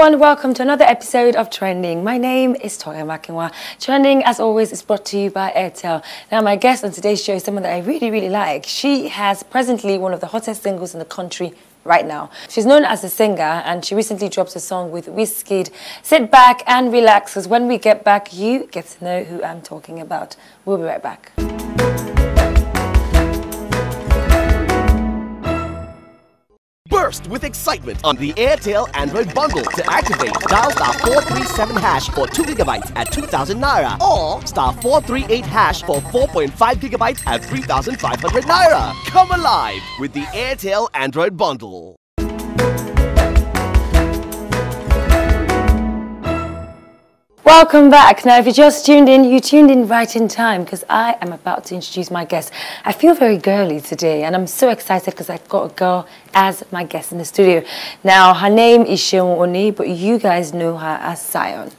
everyone, welcome to another episode of Trending. My name is Toya Makinwa. Trending, as always, is brought to you by Airtel. Now, my guest on today's show is someone that I really like. She has presently one of the hottest singles in the country right now. She's known as a singer, and she recently dropped a song with Wizkid. Sit back and relax, because when we get back, you get to know who I'm talking about. We'll be right back. Burst with excitement on the Airtel Android bundle. To activate, dial *437# for 2 GB at 2,000 Naira or *438# for 4.5 GB at 3,500 Naira. Come alive with the Airtel Android bundle. Welcome back. Now, if you just tuned in, you tuned in right in time because I am about to introduce my guest. I feel very girly today, and I'm so excited because I've got a girl as my guest in the studio. Now, her name is SEAON, but you guys know her as SEAON.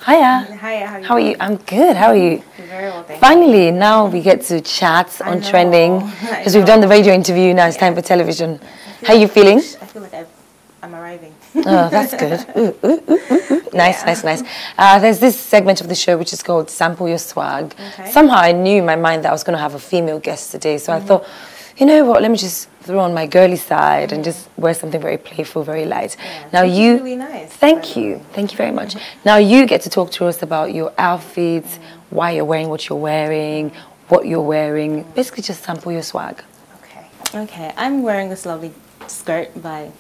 Hiya. Hiya. How are you? I'm good. How are you? Very well, thank you. Finally, now we get to chat on Trending because we've done the radio interview. Now it's time for television. How are you feeling? I feel like I'm arriving. Oh, that's good. Nice. There's this segment of the show which is called Sample Your Swag. Okay. Somehow I knew in my mind that I was going to have a female guest today, so I thought, you know what, let me just throw on my girly side and just wear something very playful, very light. Yeah, now you, really nice. Thank you very much. Now you get to talk to us about your outfits, why you're wearing what you're wearing, what you're wearing. Basically, just sample your swag. Okay. I'm wearing this lovely skirt by.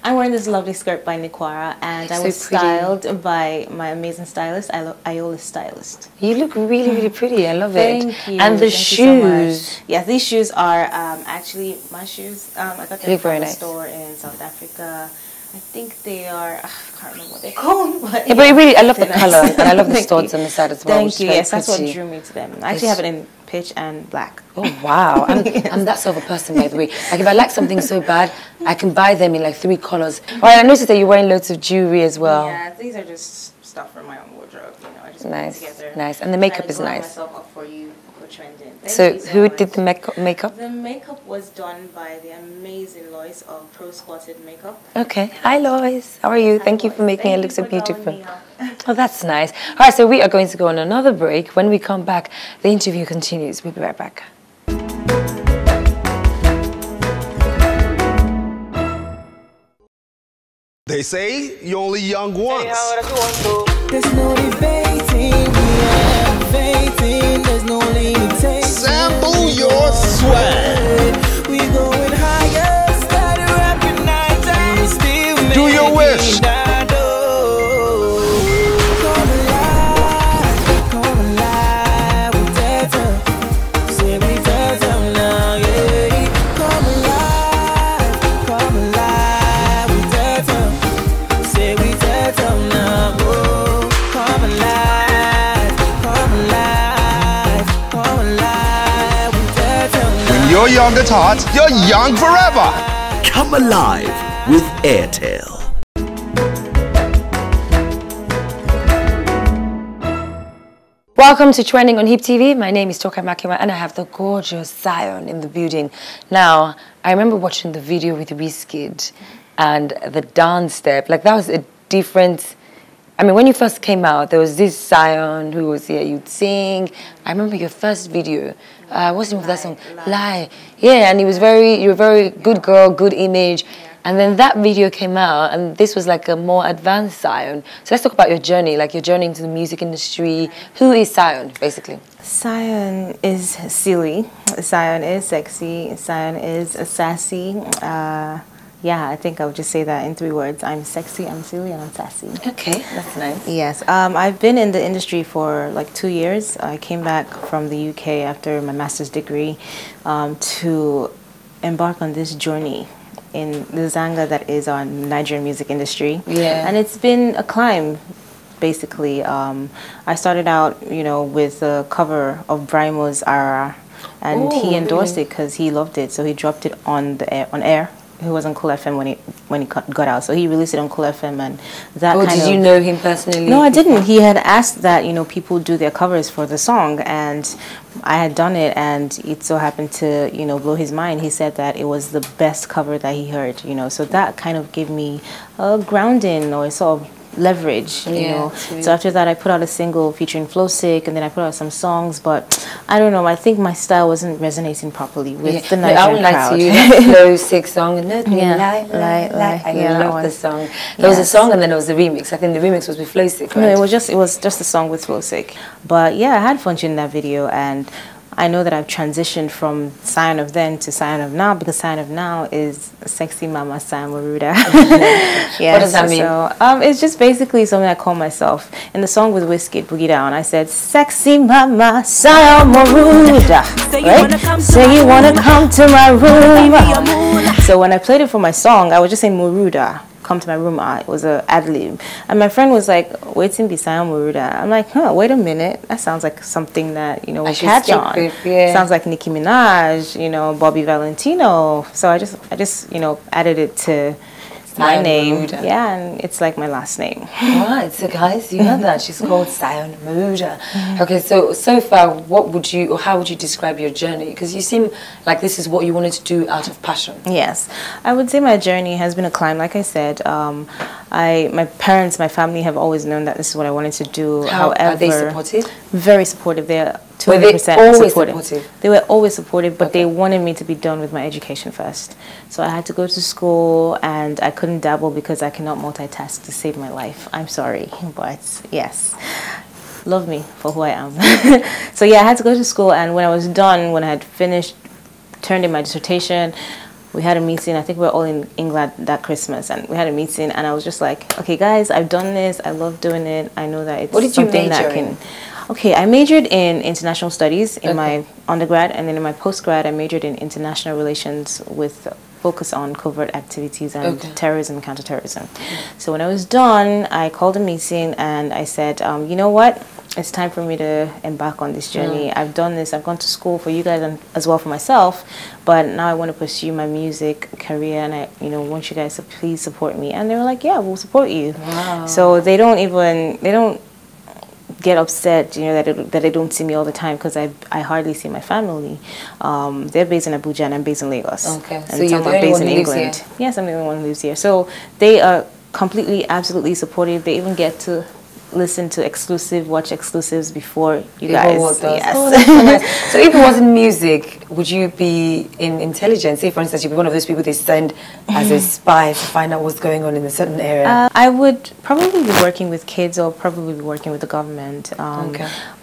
I'm wearing this lovely skirt by Nikwara, and I was styled by my amazing stylist, Ayo Stylist. You look really pretty. I love it. Thank you. And the shoes. So yeah, these shoes are actually my shoes. I got them from a store in South Africa. I think they are, I can't remember what they're called. But yeah, but really, I love the color, and I love the studs on the side as well. Thank you. Yes, that's what drew me to them. I actually have it in pitch and black. Oh, wow. I'm that sort of a person, by the way. Like, if I like something so bad, I can buy them in like 3 colors. All right, I noticed that you're wearing loads of jewelry as well. Yeah, these are just stuff from my own wardrobe. You know, I just put it together. Nice. And the makeup is nice. Myself up for you. Trending. So who did the makeup? The makeup was done by the amazing Lois of Pro Squatted Makeup. Okay. Hi, Lois. How are you? Thank you for making it look so beautiful. Oh, that's nice. All right, so we are going to go on another break. When we come back, the interview continues. We'll be right back. They say you're only young once. There's no debating, we are elevating, there's no limitation. Sample your swag. We going higher, steady rocking night and still Do your wish. Come alive with that. Say we tell them now, yeah. Come alive with that. Say we tell them now, oh. Come alive with that. When you're young at heart, you're young forever. Come alive with Airtel. Welcome to Trending on HipTv. My name is Toya Makinwa, and I have the gorgeous SEAON in the building. Now, I remember watching the video with Wizkid and the dance step. Like, that was a different... I mean, when you first came out, there was this SEAON who was here, you'd sing. I remember your first video. What's the name of that song? Lie. Yeah, and you were a very good girl, good image. And then that video came out, and this was like a more advanced SEAON. So let's talk about your journey, like your journey into the music industry. Who is SEAON, basically? SEAON is silly. SEAON is sexy. SEAON is sassy. Yeah, I think I would just say that in 3 words. I'm sexy, I'm silly, and I'm sassy. Okay, that's nice. Yes, I've been in the industry for like 2 years. I came back from the UK after my master's degree to embark on this journey in the Zanga that is our Nigerian music industry. Yeah. And it's been a climb, basically. I started out, you know, with a cover of Brimo's Ara, and he endorsed it because he loved it, so he dropped it on air. He was on Cool FM when he got out, so he released it on Cool FM, and that. Oh, did you know him personally? No, I didn't. He had asked that, you know, people do their covers for the song, and I had done it, and it so happened to, you know, blow his mind. He said that it was the best cover that he heard, you know. So that kind of gave me a grounding, or sort of leverage, you know. So after that, I put out a single featuring Flowsick, and then I put out some songs, but I don't know, I think my style wasn't resonating properly with the Nigerian crowd. I would like to use that Flowsick song. I love the song. There was a song, and then there was the remix. I think the remix was with Flowsick, right? No, it was just a song with Flowsick. But yeah, I had fun shooting that video, and I know that I've transitioned from SEAON of then to SEAON of now, because SEAON of now is Sexy Mama SEAON Maruda. Yes, what does that mean? So, it's just basically something I call myself. In the song with Wizkid, Boogie Down, I said, Sexy Mama SEAON Maruda. Right? Say you wanna come to my room. So when I played it for my song, I would just say Maruda. Come to my room. It was a ad-lib, and my friend was like, waiting beside Maruda. I'm like, wait a minute, that sounds like something that, you know, we catch on. Sounds like Nicki Minaj, you know, Bobby Valentino. So I just you know, added it to my name. Maruda. Yeah, and it's like my last name. Right, so guys, you heard that. She's called SEAON Maruda. Okay, so far, how would you describe your journey? Because you seem like this is what you wanted to do out of passion. Yes, I would say my journey has been a climb. Like I said, my parents, my family have always known that this is what I wanted to do. However, are they supportive? Very supportive. They're 200% supportive. They were always supportive, but they wanted me to be done with my education first. So I had to go to school, and I couldn't dabble because I cannot multitask to save my life. I'm sorry, but yes, love me for who I am. So yeah, I had to go to school, and when I was done, when I had finished, turned in my dissertation, we had a meeting. I think we were all in England that Christmas, and we had a meeting, and I was just like, okay guys, I've done this, I love doing it, I know that it's something that can... Okay, I majored in international studies in my undergrad, and then in my postgrad, I majored in international relations with focus on covert activities and terrorism and counterterrorism. So when I was done, I called a meeting, and I said, you know what? It's time for me to embark on this journey. I've done this. I've gone to school for you guys and as well for myself, but now I want to pursue my music career, and I, you know, want you guys to please support me. And they were like, yeah, we'll support you. Wow. So they don't get upset, you know, that they don't see me all the time, because I hardly see my family. They're based in Abuja, and I'm based in Lagos. Okay, and so you're the only one who lives here? Yes, I'm the only one who lives here. So they are completely, absolutely supportive. They even get to listen to watch exclusives before you guys. Yes. Oh, that's so nice. So if it wasn't music, would you be in intelligence? Say, for instance, you'd be one of those people they send as a spy to find out what's going on in a certain area. I would probably be working with kids, or probably be working with the government.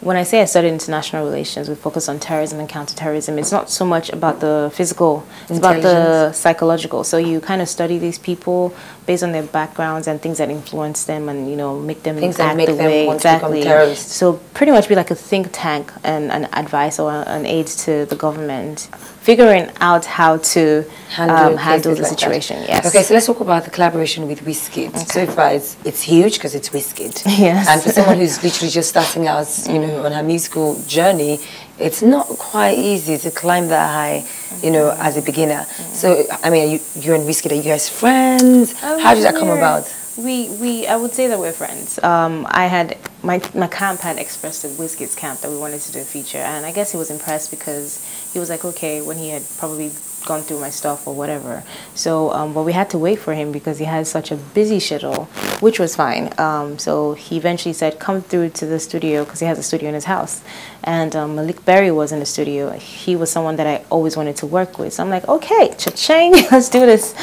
When I say I studied international relations with focus on terrorism and counterterrorism, it's not so much about the physical, it's about the psychological. So you kind of study these people based on their backgrounds and things that influence them, and, you know, make them act the way. Exactly. So pretty much be like a think tank and an advice or an aid to the government, figuring out how to handle the situation. Yes. Okay, so let's talk about the collaboration with Wizkid. Okay. So far, it's huge because it's Wizkid. Yes. And for someone who's literally just starting out, you know, on her musical journey, it's not quite easy to climb that high, you know, as a beginner. So, I mean, you and Wizkid, are you guys friends? How did that come about? I would say that we're friends. I had my camp had expressed to Wizkid's camp that we wanted to do a feature, and I guess he was impressed because he was like, okay, when he had probably gone through my stuff or whatever. So, but we had to wait for him because he had such a busy schedule, which was fine. So he eventually said, come through to the studio, because he has a studio in his house. And Malik Berry was in the studio. He was someone that I always wanted to work with. So I'm like, okay, cha-ching, let's do this.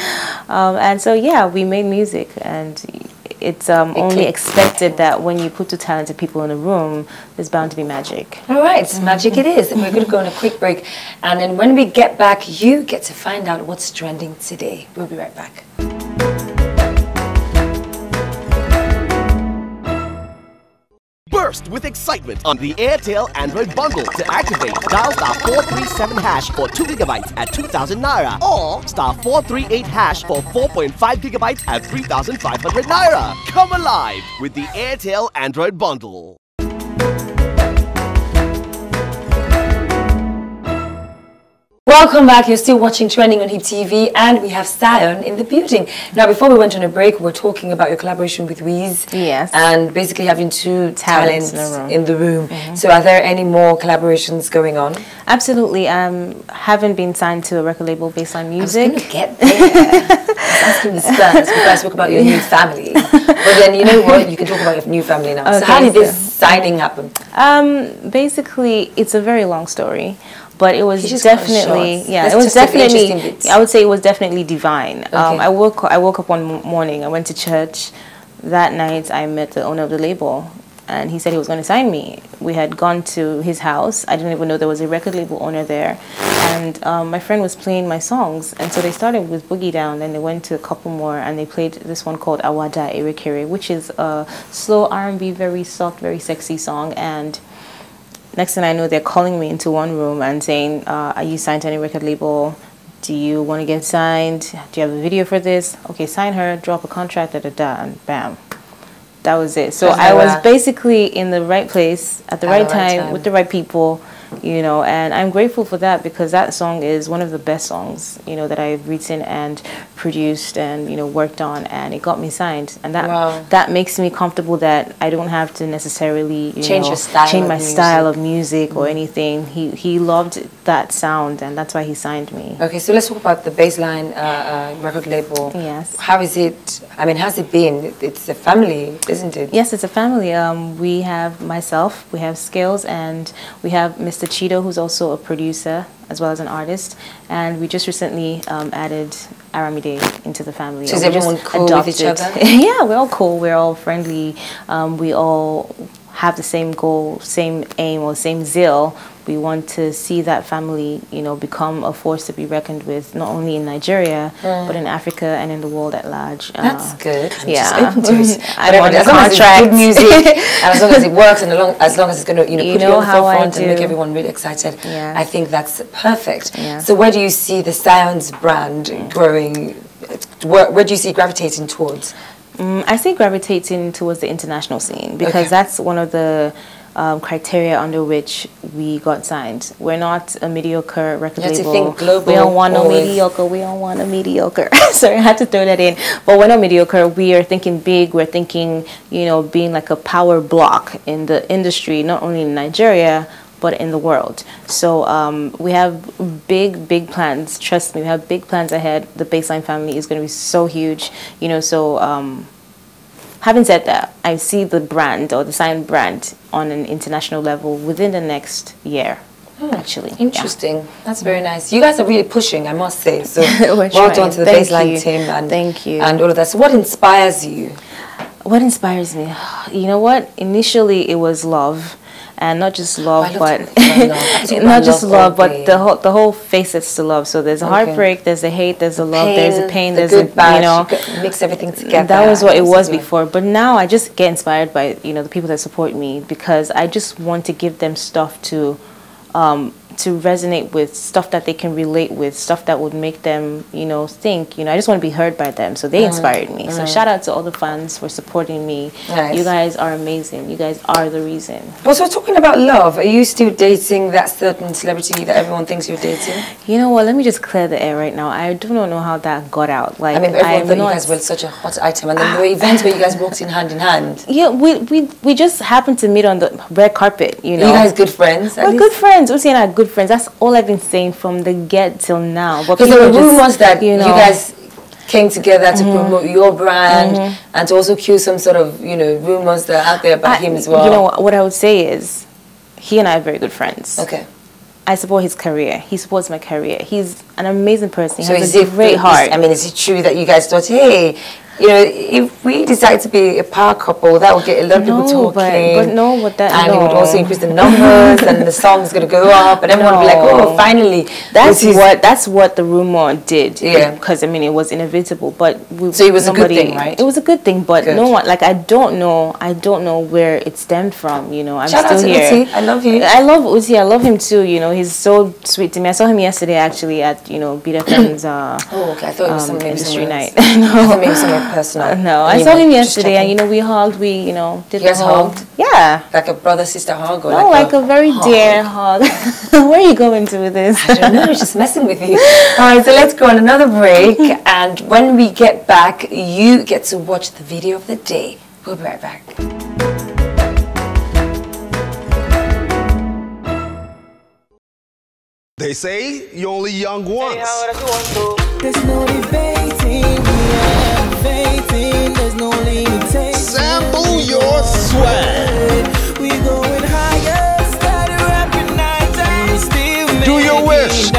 And so, yeah, we made music, and it's only expected that when you put two talented people in a room, there's bound to be magic. All right, magic it is. And we're going to go on a quick break. And then when we get back, you get to find out what's trending today. We'll be right back. Burst with excitement on the Airtel Android bundle. To activate, dial *437# for 2 GB at 2,000 Naira, or *438# for 4.5 GB at 3,500 Naira. Come alive with the Airtel Android bundle. Welcome back. You're still watching Trending on HipTv, and we have SEAON in the building. Now, before we went on a break, we were talking about your collaboration with Wiz. Yes. And basically having two talents in the room. So are there any more collaborations going on? Absolutely. Haven't been signed to a record label, Baseline Music. I was going to get there. I was asking this first before I spoke about your new family. But then, you know what? You can talk about your new family now. Okay, so how did this signing happen? Basically, it's a very long story. But it was definitely, yeah, it was definitely, I would say it was definitely divine. Okay. I woke up one morning, I went to church. That night, I met the owner of the label, and he said he was going to sign me. We had gone to his house. I didn't even know there was a record label owner there. And my friend was playing my songs, and so they started with Boogie Down, then they went to a couple more, and they played this one called Awada Erekere, which is a slow R&B, very soft, very sexy song. And next thing I know, they're calling me into one room and saying, are you signed to any record label? Do you want to get signed? Do you have a video for this? Okay, sign her, drop a contract, and bam. That was it. So I was basically in the right place at the right time with the right people, you know, and I'm grateful for that, because that song is one of the best songs, you know, that I've written and produced and, you know, worked on, and it got me signed. And that makes me comfortable that I don't have to necessarily change my style of music or anything. He loved that sound, and that's why he signed me. Okay, so let's talk about the Baseline record label. Yes. How is it? I mean, how's it been? It's a family, isn't it? Yes, it's a family. We have myself, we have Skills, and we have Mr. Cheeto, who's also a producer as well as an artist, and we just recently added Aramide into the family. So is everyone cool with each other? Yeah, we're all cool, we're all friendly, we all have the same goal, same aim, or same zeal. We want to see that family, you know, become a force to be reckoned with, not only in Nigeria, but in Africa and in the world at large. That's good. Yeah. Just open to it. I want as long as it's good music, and as long as it works, and as long as it's going to, you know, put you on the forefront and make everyone really excited, I think that's perfect. Yeah. So where do you see the SEAON's brand growing? Where do you see it gravitating towards? I see gravitating towards the international scene, because that's one of the criteria under which we got signed. We're not a mediocre record label. You have to think global. We don't want no mediocre. We don't want a mediocre. Sorry, I had to throw that in. But we're not mediocre. We are thinking big. We're thinking, you know, being like a power block in the industry, not only in Nigeria, but in the world. So we have big plans. Trust me, we have big plans ahead. The Baseline family is going to be so huge, you know. So having said that, I see the brand, or the SEAON brand, on an international level within the next year. Actually, interesting. That's very nice. You guys are really pushing, I must say. So well done to the Baseline team, and and all of that. So what inspires you? What inspires me? You know what? Initially, it was love. And not just love, but not just love, but the whole facets to love. So there's a heartbreak, there's a hate, there's a love, there's a pain, there's a, you know, mix everything together. That was what it was before, but now I just get inspired by, you know, the people that support me, because I just want to give them stuff to resonate with, stuff that they can relate with, stuff that would make them, you know, think, you know, I just want to be heard by them. So they inspired me. So shout out to all the fans for supporting me. You guys are amazing. You guys are the reason. Also, talking about love, are you still dating that certain celebrity that everyone thinks you're dating? You know what, let me just clear the air right now. I do not know how that got out. Like, I mean, everyone thought you guys were such a hot item, and then there were events where you guys walked in hand in hand. Yeah, we just happened to meet on the red carpet, you know. Are you guys good friends? We're good friends. We're saying good friends. That's all I've been saying from the get till now. But there were rumors that you guys came together to promote your brand and to also cue some sort of, you know, rumors that are out there about him as well. You know, what I would say is, he and I are very good friends. Okay. I support his career. He supports my career. He's an amazing person. He has a great heart. I mean, is it true that you guys thought, hey, you know, if we decide to be a power couple, that would get a lot of people talking. But no, what that and it would also increase the numbers, and the song's gonna go up, and everyone would be like, oh, finally. That's what the rumor did. Yeah. Because I mean, it was inevitable. But so it was a good thing, right? It was a good thing, but no one, like, I don't know where it stemmed from. You know, I'm still here. Uzi. I love you. I love Uzi. I love him too. You know, he's so sweet to me. I saw him yesterday actually at, you know, BFM's oh, okay. I thought it was some industry night. No, maybe somewhere not personal. No, I saw him yesterday, and you know, we hugged. We, you know, did you guys the whole, hugged? Yeah, like a brother-sister hug, or no, like a very hug? dear hug. Where are you going to with this? I don't know, just messing with you. All right, so let's go on another break, and when we get back, you get to watch the video of the day. We'll be right back. They say you only young once. There's no debating, we are elevating. There's no limitation. Sample your swag. We going higher, started rapping night time. Still Do your wish.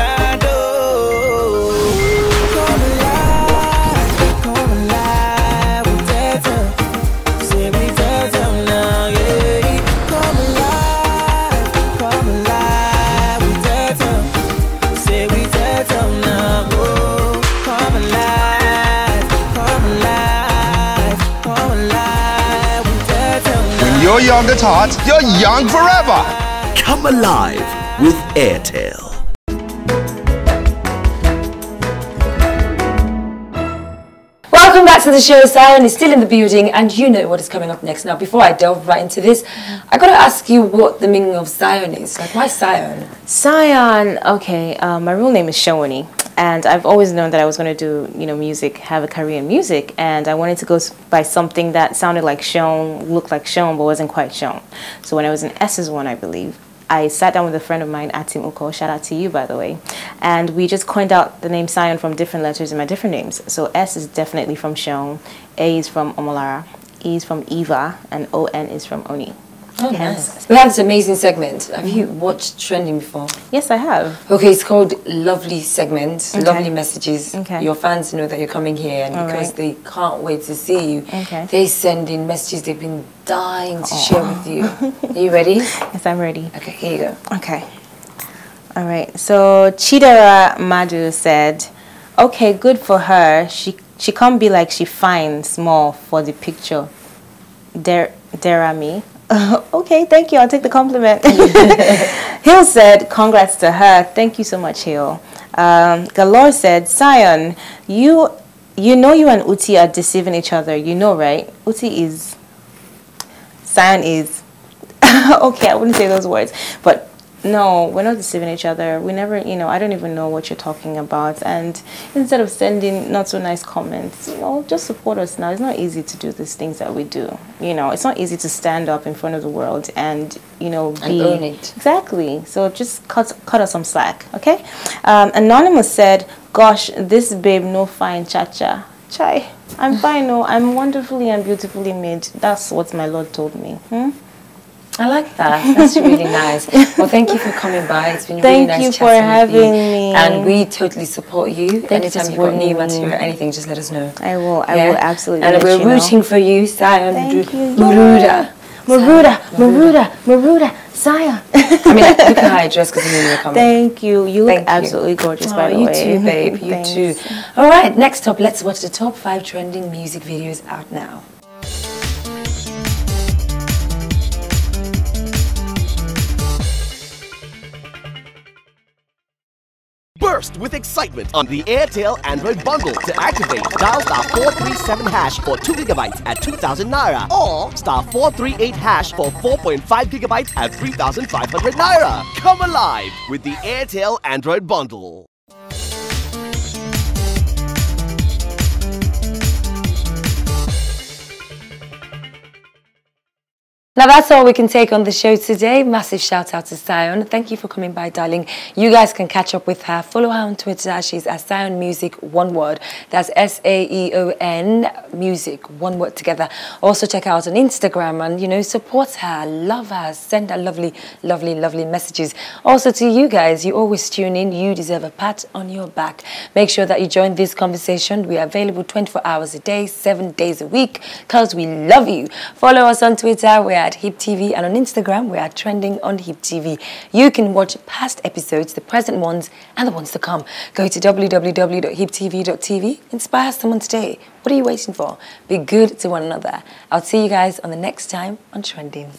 You're young at heart, you're young forever. Come alive with Airtel. Welcome back to the show. SEAON is still in the building, and you know what is coming up next. Now, before I delve right into this, I got to ask you what the meaning of SEAON is. Like, why SEAON? SEAON, okay, my real name is Shawani, and I've always known that I was going to do, you know, music, have a career in music, and I wanted to go by something that sounded like Sean, looked like Sean, but wasn't quite Sean. So when I was in SS1, I believe, I sat down with a friend of mine, Atim Uko, shout out to you, by the way, and we just coined out the name SEAON from different letters in my different names. So S is definitely from Sean, A is from Omolara, E is from Eva, and ON is from Oni. Oh, nice. We have this amazing segment. Have you watched Trending before? Yes, I have. Okay, it's called Lovely Segment, Lovely Messages. Okay. Your fans know that you're coming here, and because they can't wait to see you, they send in messages they've been dying to share with you. Are you ready? Yes, I'm ready. Okay, here you go. Okay. All right. So Chidera Madu said, "Okay, good for her. She can't be like she fine small for the picture. Dare me." Okay, thank you. I'll take the compliment. Hill said, "Congrats to her. Thank you so much, Hill." Galore said, "SEAON, you know you and Uti are deceiving each other. You know, right? Uti is, SEAON is." Okay, I wouldn't say those words, but no, we're not deceiving each other. We never, you know, I don't even know what you're talking about. And instead of sending not so nice comments, you know, just support us now. It's not easy to do these things that we do. You know, it's not easy to stand up in front of the world and, you know, and own it. Exactly. So just cut us some slack, okay? Anonymous said, "Gosh, this babe no fine cha-cha." Chai, I'm fine, no. I'm wonderfully and beautifully made. That's what my Lord told me. I like that. That's really nice. Well, thank you for coming by. It's been really nice Thank you chatting for with having you. me. And we totally support you. Thank you Anytime for you've got new supporting me. material or anything, just let us know. I will absolutely. And let we're you know. rooting for you, SEAON. Thank you. Maruda. Maruda, SEAON. I mean, look at how I dress because you knew you were coming. Thank you. You look Thank you. absolutely gorgeous, by the You way. too, babe. You Thanks. too. All right, next up, let's watch the top 5 trending music videos out now. Burst with excitement on the Airtel Android bundle. To activate, dial *437 hash for 2 gigabytes at 2,000 naira, or *438 hash for 4.5 gigabytes at 3,500 naira. Come alive with the Airtel Android bundle. Now that's all we can take on the show today. Massive shout out to SEAON. Thank you for coming by, darling. You guys can catch up with her. Follow her on Twitter. She's at SEAON Music, one word. That's SAEON Music, one word together. Also check her out on Instagram and, you know, support her, love her, send her lovely, lovely, lovely messages. Also to you guys, you always tune in. You deserve a pat on your back. Make sure that you join this conversation. We are available 24 hours a day, 7 days a week, because we love you. Follow us on Twitter. We're at HipTv, and on Instagram we are trending on HipTv. You can watch past episodes, the present ones and the ones to come. Go to www.hiptv.tv. Inspire someone today. What are you waiting for? Be good to one another. I'll see you guys on the next time on Trending.